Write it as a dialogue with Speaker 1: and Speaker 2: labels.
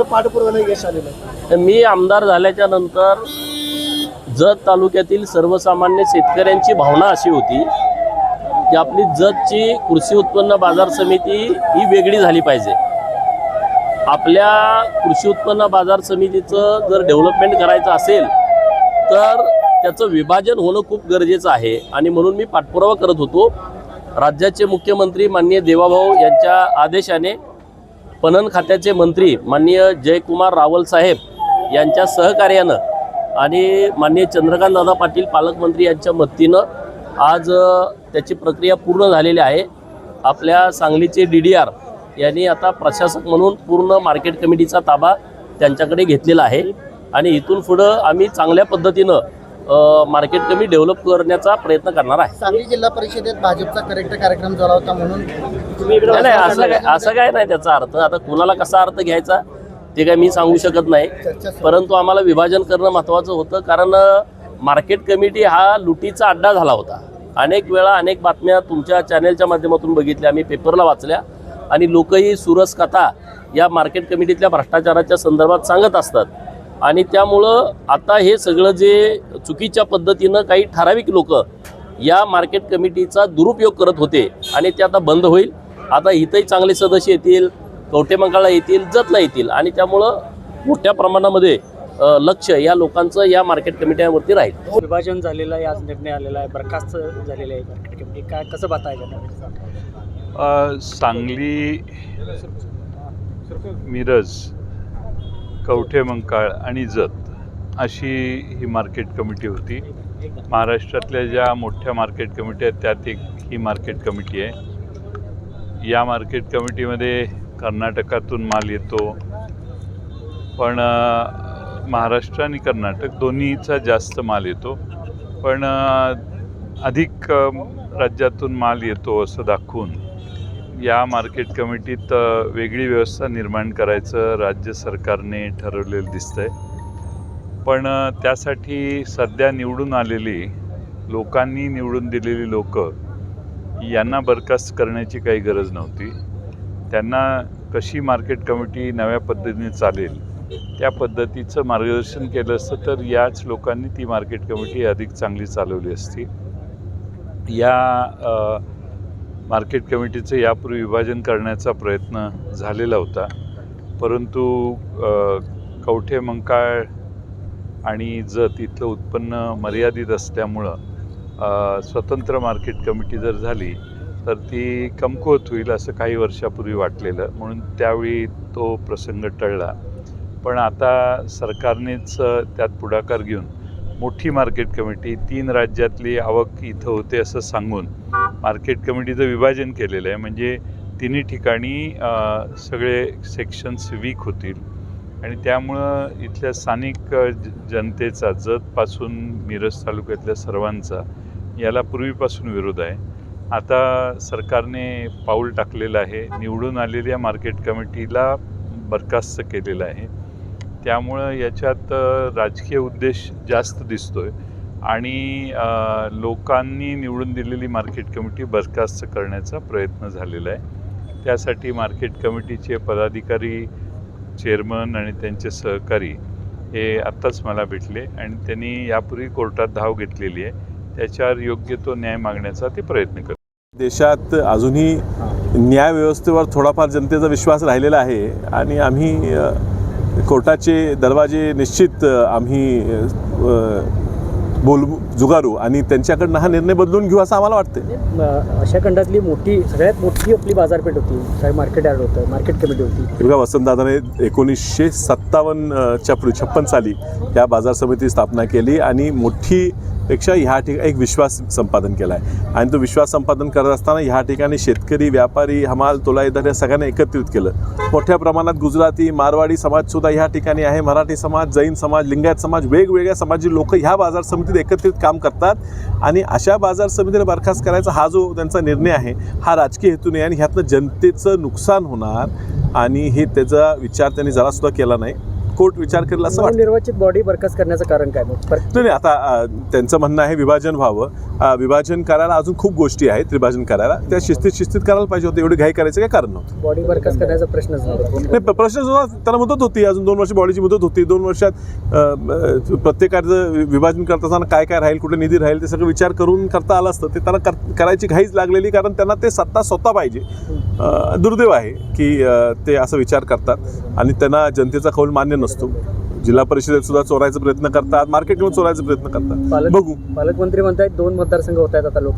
Speaker 1: पाठपुरावा यश आलेलं आहे.
Speaker 2: मी आमदार झाल्याच्या नंतर जत तालुक्यातील सर्वसामान्य शेतकऱ्यांची भावना अशी होती की आपली जतची कृषी उत्पन्न बाजार समिती ही वेगळी झाली पाहिजे. आपल्या कृषी उत्पन्न बाजार समितीचं जर डेव्हलपमेंट करायचं असेल तर त्याचं विभाजन होणं खूप गरजेचं आहे आणि म्हणून मी पाठपुरावा करत होतो. राज्याचे मुख्यमंत्री माननीय देवाभाऊ यांच्या आदेशाने पणन खात्याचे मंत्री माननीय जयकुमार रावल साहेब यांच्या सहकार्यानं आणि माननीय चंद्रकांतदादा पाटील पालकमंत्री यांच्या मदतीनं आज त्याची प्रक्रिया पूर्ण झालेली आहे. आपल्या सांगलीचे DDR यांनी आता प्रशासक म्हणून पूर्ण मार्केट कमिटीचा ताबा त्यांच्याकडे घेतलेला आहे आणि इथून पुढं आम्ही चांगल्या पद्धतीनं मार्केट कमिटी डेव्हलप करण्याचा प्रयत्न करणार आहे.
Speaker 1: सांगली जिल्हा परिषदेत भाजपचा करेक्ट कार्यक्रम झाला होता म्हणून
Speaker 2: नाही असं काय नाही त्याचा अर्थ. आता कुणाला कसा अर्थ घ्यायचा ते काय मी सांगू शकत नाही, परंतु आम्हाला विभाजन करणं महत्त्वाचं होतं कारण मार्केट कमिटी हा लुटीचा अड्डा झाला होता. अनेक वेळा अनेक बातम्या तुमच्या चॅनेलच्या माध्यमातून बघितल्या, आम्ही पेपरला वाचल्या आणि लोकही सुरस कथा या मार्केट कमिटीतल्या भ्रष्टाचाराच्या संदर्भात सांगत असतात आणि त्यामुळं आता हे सगळं जे चुकीच्या पद्धतीनं काही ठराविक लोक या मार्केट कमिटीचा दुरुपयोग करत होते आणि ते आता बंद होईल. आता इथंही चांगले सदस्य येतील, कवठेमंकाळला येतील, जतला येतील आणि त्यामुळं मोठ्या प्रमाणामध्ये लक्ष या लोकांचं या मार्केट कमिट्यांवरती राहील.
Speaker 3: विभाजन झालेलं आहे, आज निर्णय आलेला आहे, बरखास्त झालेलं आहे मार्केट कमिटी. काय कसं पाहताय?
Speaker 4: सांगली, मिरज, कवठेमंकाळ आणि जत अशी ही मार्केट कमिटी होती. महाराष्ट्रातल्या ज्या मोठ्या मार्केट कमिटी आहेत त्यात एक ही मार्केट कमिटी आहे. या मार्केट कमिटीमध्ये कर्नाटकातून माल येतो, पण महाराष्ट्र आणि कर्नाटक दोन्हीचा जास्त माल येतो, पण अधिक राज्यातून माल येतो असं दाखवून या मार्केट कमिटीत वेगळी व्यवस्था निर्माण करायचं राज्य सरकारने ठरवलेलं दिसतंय. पण त्यासाठी सध्या निवडून आलेली लोकांनी निवडून दिलेली लोक यांना बरखास्त करण्याची काही गरज नव्हती. त्यांना कशी मार्केट कमिटी नव्या पद्धतीने चालेल त्या पद्धतीचं मार्गदर्शन केलं असतं तर याच लोकांनी ती मार्केट कमिटी अधिक चांगली चालवली असती. या मार्केट कमिटीचं यापूर्वी विभाजन करण्याचा प्रयत्न झालेला होता, परंतु कवठेमंकाळ आणि जत इथलं उत्पन्न मर्यादित असल्यामुळं स्वतंत्र मार्केट कमिटी जर झाली तर ती कमकुवत होईल असं काही वर्षापूर्वी वाटलेलं, म्हणून त्यावेळी तो प्रसंग टळला. पण आता सरकारनेच त्यात पुढाकार घेऊन मोठी मार्केट कमिटी 3 राज्यातली आवक इथं होते असं सांगून मार्केट कमिटीचं विभाजन केलेलं आहे. म्हणजे तिन्ही ठिकाणी सगळे सेक्शन्स वीक होतील आणि त्यामुळं इथल्या स्थानिक जनतेचा जतपासून मिरज तालुक्यातल्या सर्वांचा याला पूर्वीपासून विरोध आहे. आता सरकारने पाऊल टाकलेलं आहे, निवडून आलेल्या मार्केट कमिटीला बरखास्त केलेलं आहे. त्यामुळं याच्यात राजकीय उद्देश जास्त दिसतोय आणि लोकांनी निवडून दिलेली मार्केट कमिटी बरखास्त करण्याचा प्रयत्न झालेला आहे. त्यासाठी मार्केट कमिटीचे पदाधिकारी, चेअरमन आणि त्यांचे सहकारी हे आत्ताच मला भेटले आणि त्यांनी यापूर्वी कोर्टात धाव घेतलेली आहे. त्याच्यावर योग्य तो न्याय मागण्याचा ते प्रयत्न करतात.
Speaker 5: देशात अजूनही न्यायव्यवस्थेवर थोडाफार जनतेचा विश्वास राहिलेला आहे आणि आम्ही कोर्टाचे दरवाजे निश्चित आम्ही जुगारू आणि त्यांच्याकडनं हा निर्णय बदलून घेऊ असं आम्हाला वाटतं.
Speaker 3: अशा खंडातली सगळ्यात मोठी आपली बाजारपेठ होती, मार्केट यार्ड होतं, मार्केट कमिटी होती.
Speaker 5: बघा, वसंतदादाने 1957च्या पूर्वी 56 साली या बाजार समिती स्थापना केली आणि मोठीपेक्षा ह्या ठिकाणी एक विश्वास संपादन केला आहे आणि तो विश्वास संपादन करत असताना ह्या ठिकाणी शेतकरी, व्यापारी, हमाल, तोलाईदार या सगळ्यांना एकत्रित केलं. मोठ्या प्रमाणात गुजराती, मारवाडी समाजसुद्धा ह्या ठिकाणी आहे, मराठी समाज, जैन समाज, लिंगायत समाज, वेगवेगळ्या समाजाची लोक ह्या बाजार समितीत एकत्रित काम करतात आणि अशा बाजार समितीला बरखास्त करायचा हा जो त्यांचा निर्णय आहे हा राजकीय हेतू नाही आणि ह्यातनं जनतेचं नुकसान होणार आणि हे त्याचा विचार त्यांनी जरासुद्धा केला नाही. कोर्ट विचार करेल असं वाटतं.
Speaker 3: निर्वाचित बॉडी बरखास्त करण्याचं कारण काय मग?
Speaker 5: नाही आता त्यांचं म्हणणं आहे विभाजन व्हावं. विभाजन करायला अजून खूप गोष्टी आहेत विभाजन करायला, त्या शिस्तीत करायला पाहिजे होतं. एवढी घाई करायचं काय कारण नव्हतं.
Speaker 3: बॉडी बरखास्त करण्याचा प्रश्नच नव्हता.
Speaker 5: नाही प्रश्न सुद्धा त्याला मुदत होती, अजून 2 वर्ष बॉडीची मुदत होती. 2 वर्षात प्रत्येकाचं विभाजन करत असताना काय काय राहील, कुठे निधी राहील, ते सगळं विचार करून करता आलं असतं. ते त्याला करायची घाईच लागलेली, कारण त्यांना ते सत्ता स्वतः पाहिजे. दुर्दैव आहे की ते असं विचार करतात आणि त्यांना जनतेचा कौल मान्य नसतो. जिल्हा परिषदेत सुद्धा चोरायचा प्रयत्न करतात, मार्केटमध्ये चोरायचा प्रयत्न करतात. बघू.
Speaker 3: पालकमंत्री म्हणतायत 2 मतदारसंघ होत आहेत आता लोक